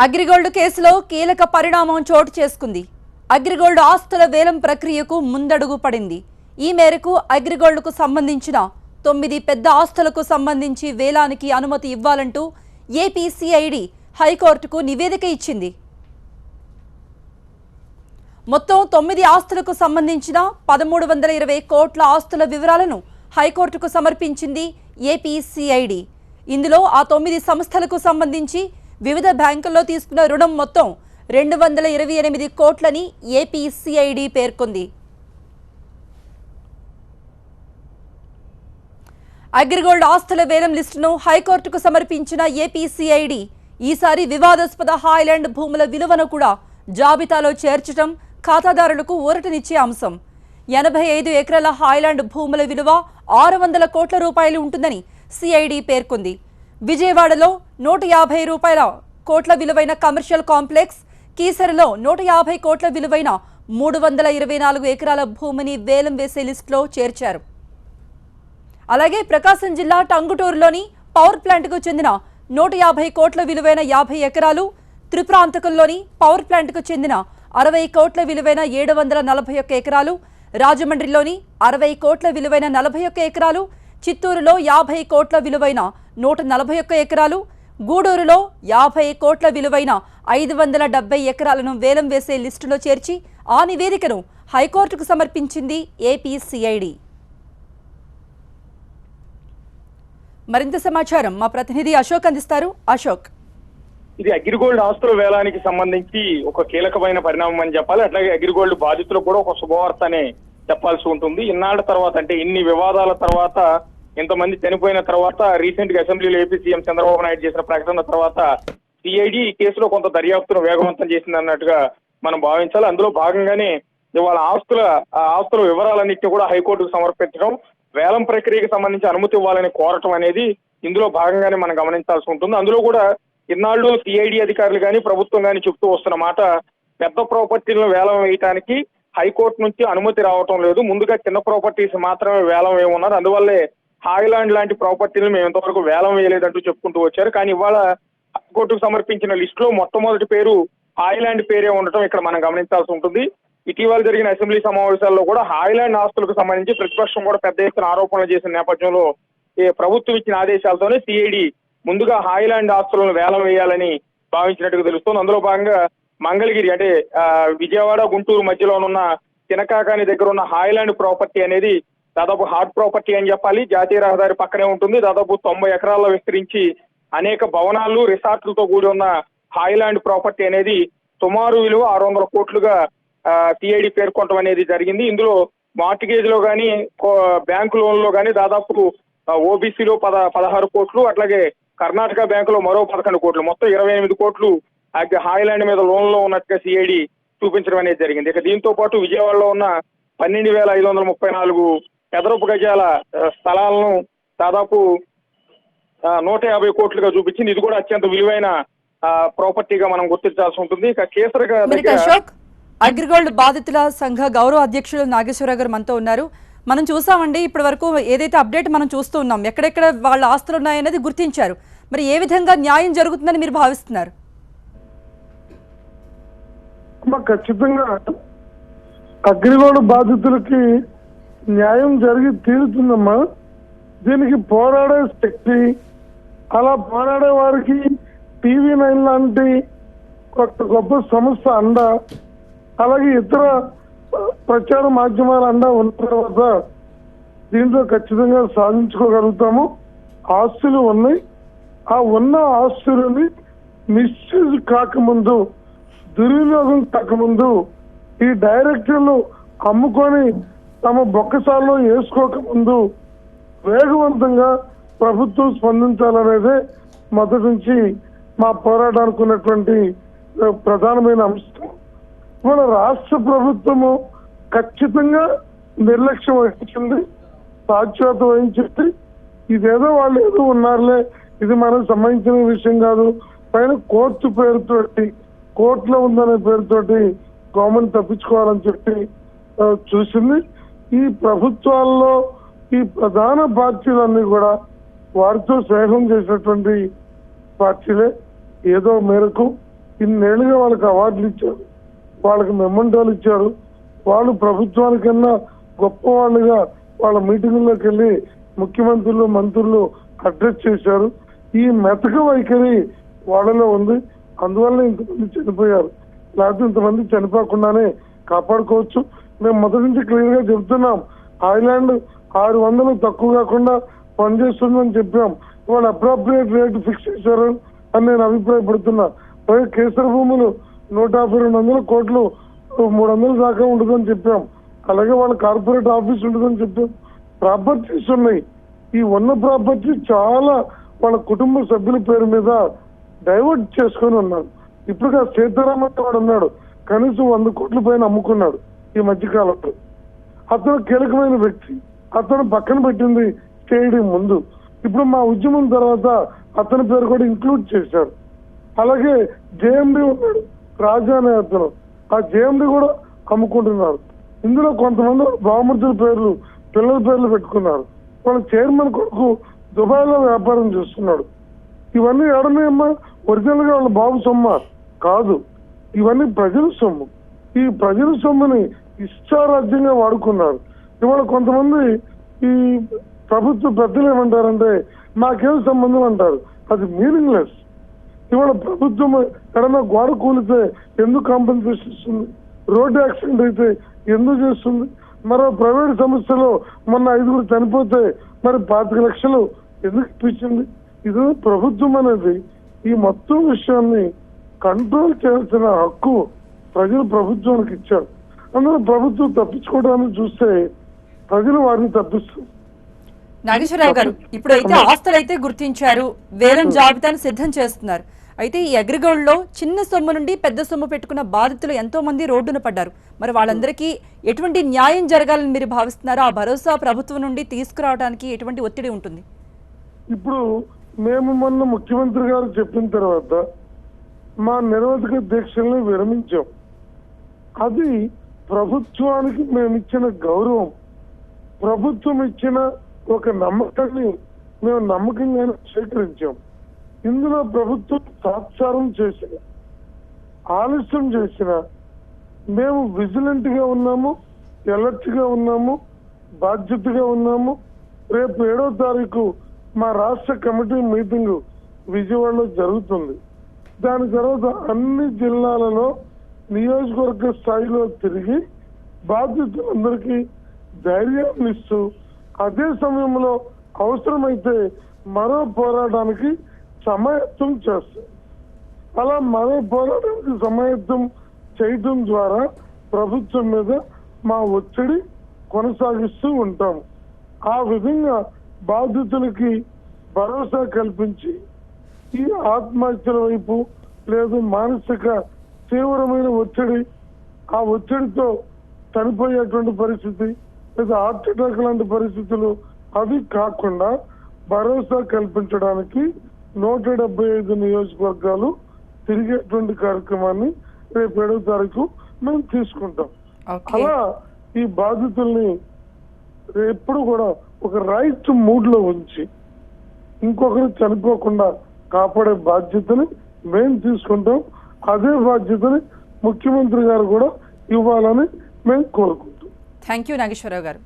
అగ్రిగోల్డ్ కేసులో కీలక పరిణామం చోటు చేసుకుంది. అగ్రిగోల్డ్ ఆస్తుల వేలం ప్రక్రియకు ముందడుగు పడింది. ఈ మేరకు అగ్రిగోల్డ్కు సంబంధించిన 9 పెద్ద ఆస్తులకు సంబంధించి వేలానికి అనుమతి ఇవ్వాలంటూ ఏపీ సిఐడి హైకోర్టుకు నివేదిక ఇచ్చింది. మొత్తం 9 ఆస్తులకు సంబంధించిన 1320 కోట్ల ఆస్తుల వివరాలను హైకోర్టుకు సమర్పించింది ఏపీ సిఐడి. ఇందులో ఆ 9 సంస్థలకు సంబంధించి వివిధ బ్యాంకుల్లో తీసుకున్న రుణం మొత్తం 228 కోట్లని ఏపీ సిఐడి పేర్కొంది. అగ్రిగోల్డ్ ఆస్తుల వేలం లిస్టును హైకోర్టుకు సమర్పించిన ఏపీ సిఐడి ఈసారి వివాదాస్పద హాయ్లాండ్ భూముల విలువను కూడా జాబితాలో చేర్చడం ఖాతాదారులకు ఊరటనిచ్చే అంశం. 85 ఎకరాల హాయ్లాండ్ భూముల విలువ 600 కోట్ల రూపాయలు ఉంటుందని సిఐడి పేర్కొంది. విజయవాడలో 150 కోట్ల విలువైన కమర్షియల్ కాంప్లెక్స్, కీసరలో 150 కోట్ల విలువైన 324 ఎకరాల భూమిని వేలం వేసే లిస్టులో చేర్చారు. అలాగే ప్రకాశం జిల్లా టంగుటూరులోని పవర్ ప్లాంట్కు చెందిన 150 కోట్ల విలువైన 50 ఎకరాలు, త్రిపురాంతకంలోని పవర్ ప్లాంట్కు చెందిన 60 కోట్ల విలువైన 741 ఎకరాలు, రాజమండ్రిలోని 60 కోట్ల విలువైన 41 ఎకరాలు, చిత్తూరులో 50 కోట్ల విలువైన 141 ఎకరాలు, గూడూరులో 50 కోట్ల విలువైన 570 ఎకరాలను వేలం వేసే లిస్టులో చేర్చి ఆ నివేదికను హైకోర్టుకు సమర్పించింది ఏపీ సిఐడి. మరింత సమాచారం మా ప్రతినిధి అశోక్ అందిస్తారు. అశోక్, ఇది అగ్రిగోల్డ్ ఆస్తుల వేలానికి సంబంధించి ఒక కీలకమైన పరిణామం అని చెప్పాలి. అట్లాగే అగ్రిగోల్డ్ బాధితులు కూడా ఒక శుభవార్త అనే చెప్పాల్సి ఉంటుంది. ఇన్నాళ్ల తర్వాత, అంటే ఇన్ని వివాదాల తర్వాత, ఇంతమంది చనిపోయిన తర్వాత, రీసెంట్ గా అసెంబ్లీలో ఏపీ సీఎం చంద్రబాబు నాయుడు చేసిన ప్రకటన తర్వాత సిఐడి ఈ కేసులో కొంత దర్యాప్తును వేగవంతం చేసింది అన్నట్టుగా మనం భావించాలి. అందులో భాగంగానే ఇవాళ ఆస్తుల వివరాలన్నింటినీ కూడా హైకోర్టుకు సమర్పించడం, వేలం ప్రక్రియకు సంబంధించి అనుమతి ఇవ్వాలని కోరటం అనేది ఇందులో భాగంగానే మనం గమనించాల్సి ఉంటుంది. అందులో కూడా ఇన్నాళ్ళు సిఐడి అధికారులు కానీ ప్రభుత్వం కానీ చెప్తూ వస్తున్న మాట, పెద్ద ప్రాపర్టీలను వేలం వేయటానికి హైకోర్టు నుంచి అనుమతి రావటం లేదు, ముందుగా చిన్న ప్రాపర్టీస్ మాత్రమే వేలం వేయమన్నారు, అందువల్లే హాయ్లాండ్ లాంటి ప్రాపర్టీలను మేము ఇంతవరకు వేలం వేయలేదంటూ చెప్పుకుంటూ వచ్చారు. కానీ ఇవాళ హైకోర్టుకు సమర్పించిన లిస్టులో మొట్టమొదటి పేరు హాయ్లాండ్ పేరే ఉండటం ఇక్కడ మనం గమనించాల్సి ఉంటుంది. ఇటీవల జరిగిన అసెంబ్లీ సమావేశాల్లో కూడా హాయ్లాండ్ ఆస్తులకు సంబంధించి ప్రతిపక్షం కూడా పెద్ద ఎత్తున ఆరోపణలు చేసిన నేపథ్యంలో ప్రభుత్వం ఇచ్చిన ఆదేశాలతోనే సిఐడి ముందుగా హాయ్లాండ్ ఆస్తులను వేలం వేయాలని భావించినట్టుగా తెలుస్తోంది. అందులో భాగంగా మంగళగిరి, అంటే విజయవాడ గుంటూరు మధ్యలో ఉన్న చినకాకాని దగ్గర ఉన్న హాయ్లాండ్ ప్రాపర్టీ అనేది దాదాపు హాట్ ప్రాపర్టీ అని చెప్పాలి. జాతీయ రహదారి పక్కనే ఉంటుంది. దాదాపు 90 ఎకరాల్లో విస్తరించి అనేక భవనాలు, రిసార్ట్లతో కూడి ఉన్న హాయ్లాండ్ ప్రాపర్టీ అనేది సుమారు విలువ 600 కోట్లుగా సిఐడి పేర్కొనడం అనేది జరిగింది. ఇందులో మార్టిగేజ్ లో కానీ, బ్యాంకు లోన్ లో కానీ దాదాపు ఓబీసీలో 16 కోట్లు, అట్లాగే కర్ణాటక బ్యాంకులో మరో 11 కోట్లు, మొత్తం 28 కోట్లు హాయ్లాండ్ మీద లోన్ లో ఉన్నట్టుగా సిఐడి చూపించడం అనేది జరిగింది. ఇక దీంతో పాటు విజయవాడలో ఉన్న 12,534 చదరపు గజాల స్థలాలను దాదాపు 150 కోట్లుగా చూపించింది. ఇది కూడా అత్యంత విలువైన ప్రాపర్టీగా మనం గుర్తించాల్సి ఉంటుంది. ఇక అశోక్, అగ్రిగోల్డ్ బాధితుల సంఘ గౌరవ అధ్యక్షులు నాగేశ్వరరావు గారు మనతో ఉన్నారు. మనం చూసామండి, ఇప్పటి వరకు ఏదైతే అప్డేట్ మనం చూస్తూ ఉన్నాం, ఎక్కడెక్కడ వాళ్ళ ఆస్తులు ఉన్నాయనేది గుర్తించారు. మరి ఏ విధంగా న్యాయం జరుగుతుందని మీరు భావిస్తున్నారు? ఖచ్చితంగా అగ్రిగోల్డ్ బాధితులకి న్యాయం జరిగి తీరుతుందమ్మా. దీనికి పోరాడే శక్తి, అలా పోరాడే వారికి TV9 లాంటి ఒక గొప్ప సంస్థ అండ, అలాగే ఇతర ప్రచార మాధ్యమాల అండ ఉన్న తర్వాత దీంట్లో ఖచ్చితంగా సాధించుకోగలుగుతాము. ఆస్తులు ఉన్నాయి. ఆ ఉన్న ఆస్తులని మిస్యూజ్ కాకముందు, దుర్వినియోగం కాకముందు ఈ డైరెక్టర్లు అమ్ముకొని తమ బొక్కసాల్లో వేసుకోకముందు వేగవంతంగా ప్రభుత్వం స్పందించాలనేదే మొదటి నుంచి మా పోరాటానికి ఉన్నటువంటి ప్రధానమైన అంశం. మన రాష్ట్ర ప్రభుత్వము ఖచ్చితంగా నిర్లక్ష్యం వహించింది, సాక్షాత్ వహించింది. ఇదేదో వాళ్ళు ఏదో ఉన్నారులే, ఇది మనకు సంబంధించిన విషయం కాదు, పైన కోర్టు పేరుతోటి, కోర్టులో ఉందనే పేరుతోటి గవర్నమెంట్ తప్పించుకోవాలని చెప్పి చూసింది. ఈ ప్రభుత్వాల్లో ఈ ప్రధాన పార్టీలన్నీ కూడా వారితో స్నేహం చేసినటువంటి పార్టీలే ఏదో మేరకు ఇన్నేళ్లుగా వాళ్ళకి అవార్డులు ఇచ్చారు, వాళ్ళకి మెమంటోలు ఇచ్చారు. వాళ్ళు ప్రభుత్వానికన్నా గొప్ప వాళ్ళుగా వాళ్ళ మీటింగుల్లోకి వెళ్ళి ముఖ్యమంత్రులు మంత్రులు అడ్రస్ చేశారు. ఈ మెతక వైఖరి వాళ్ళలో ఉంది. అందువల్ల ఇంతమంది చనిపోయారు. లేకపోతే ఇంతమంది చనిపోకుండానే కాపాడుకోవచ్చు. మేము మొదటి నుంచి క్లియర్ గా చెప్తున్నాం, ఐలాండ్ 600 తక్కువ కాకుండా పనిచేస్తుందని చెప్పాం. వాళ్ళు అప్రాప్రియేట్ రేట్ ఫిక్స్ చేశారు అని నేను అభిప్రాయపడుతున్నా. అలాగే కేసర భూములు 150-200 కోట్లు 300 దాకా ఉండదని చెప్పాం. అలాగే వాళ్ళ కార్పొరేట్ ఆఫీస్ ఉంటుందని చెప్పాం. ప్రాపర్టీస్ ఉన్నాయి. ఈ ఉన్న ప్రాపర్టీ చాలా వాళ్ళ కుటుంబ సభ్యుల పేరు మీద డైవర్ట్ చేసుకొని ఉన్నారు. ఇప్పుడు సీతారామన్ వాడు ఉన్నాడు, కనీసం 100 కోట్ల పైన అమ్ముకున్నాడు ఈ మధ్యకాలంలో. అతను కీలకమైన వ్యక్తి. అతను పక్కన పెట్టింది స్టేడియం ముందు. ఇప్పుడు మా ఉద్యమం తర్వాత అతని పేరు కూడా ఇంక్లూడ్ చేశారు. అలాగే జేఎండి ఉన్నాడు, రాజా అనే అతను. ఆ జేఎండి కూడా అమ్ముకుంటున్నారు. ఇందులో కొంతమంది బావమూర్తుల పేర్లు, పిల్లల పేర్లు పెట్టుకున్నారు. వాళ్ళ చైర్మన్ కొడుకు దుబాయ్లో వ్యాపారం చేస్తున్నాడు. ఇవన్నీ ఎవడనేమ్మా ఒరిజినల్ గా వాళ్ళ బాబు సొమ్మ కాదు, ఇవన్నీ ప్రజల సొమ్ము. ఈ ప్రజల సొమ్ముని ఇష్టారాజ్యంగా వాడుకున్నారు. ఇవాళ కొంతమంది ఈ ప్రభుత్వ పెద్దలు ఏమంటారంటే మాకేం సంబంధం అంటారు. అది మీనింగ్లెస్. ఇవాళ ప్రభుత్వం ఎక్కడన్నా గోడ కూలితే ఎందుకు కాంపెన్సేషన్ ఇస్తుంది? రోడ్డు యాక్సిడెంట్ అయితే ఎందుకు చేస్తుంది? మరో ప్రైవేట్ సంస్థలో మొన్న 5 చనిపోతే మరి 25 లక్షలు ఎందుకు ఇప్పించింది? ఇది ప్రభుత్వం అనేది ఈ మొత్తం విషయాన్ని కంట్రోల్ చేయాల్సిన హక్కు ప్రజలు ప్రభుత్వానికి ఇచ్చారు. అందులో ప్రభుత్వం తప్పించుకోవడానికి చూస్తే ప్రజలు వారిని తప్పిస్తారు. నాగేశ్వరరావు గారు, ఇప్పుడు అయితే ఆస్తులు అయితే గుర్తించారు, వేలం జాబితాను సిద్ధం చేస్తున్నారు. అయితే ఈ అగ్రిగోల్డ్ లో చిన్న సొమ్ము నుండి పెద్ద సొమ్ము పెట్టుకున్న బాధితులు ఎంతో మంది రోడ్డున పడ్డారు. మరి వాళ్ళందరికీ ఎటువంటి న్యాయం జరగాలని మీరు భావిస్తున్నారో, ఆ భరోసా ప్రభుత్వం నుండి తీసుకురావడానికి ఎటువంటి ఒత్తిడి ఉంటుంది? ఇప్పుడు మేము మొన్న ముఖ్యమంత్రి గారు చెప్పిన తర్వాత మా నిరవధిక దీక్షల్ని విరమించాం. అది ప్రభుత్వానికి మేము ఇచ్చిన గౌరవం, ప్రభుత్వం ఇచ్చిన ఒక నమ్మకాన్ని మేము నమ్మకంగానే స్వీకరించాం. ఇందులో ప్రభుత్వం తాత్సారం చేసిన, ఆలస్యం చేసిన మేము విజిలెంట్ గా ఉన్నాము, ఎలర్ట్ గా ఉన్నాము, బాధ్యతగా ఉన్నాము. రేపు 7వ తారీఖు మా రాష్ట్ర కమిటీ మీటింగ్ విజయవాడలో జరుగుతుంది. దాని తర్వాత అన్ని జిల్లాలలో నియోజకవర్గ స్థాయిలో తిరిగి బాధ్యతలందరికీ ధైర్యాన్ని ఇస్తూ అదే సమయంలో అవసరమైతే మరో పోరాటానికి సమాయత్తం చేస్తాం. అలా మరో పోరాటానికి సమాయత్తం చేయటం ద్వారా ప్రభుత్వం మీద మా ఒత్తిడి కొనసాగిస్తూ ఉంటాము. ఆ విధంగా బాధితులకి భరోసా కల్పించి ఈ ఆత్మహత్యల వైపు లేదు మానసిక తీవ్రమైన ఒత్తిడి, ఆ ఒత్తిడితో చనిపోయేటువంటి పరిస్థితి లేదా హార్ట్ అటాక్ లాంటి పరిస్థితులు అవి కాకుండా భరోసా కల్పించడానికి 175 నియోజకవర్గాలు తిరిగేటువంటి కార్యక్రమాన్ని రేపు 7వ తారీఖు మేము తీసుకుంటాం. అలా ఈ బాధితుల్ని ఎప్పుడు కూడా ఒక రైట్ మూడ్ లో ఉంచి ఇంకొకరు చనిపోకుండా కాపాడే బాధ్యతని మేము తీసుకుంటాం. అదే బాధ్యతని ముఖ్యమంత్రి గారు కూడా ఇవ్వాలని మేము కోరుకుంటాం. థ్యాంక్ యూ నాగేశ్వరరావు గారు.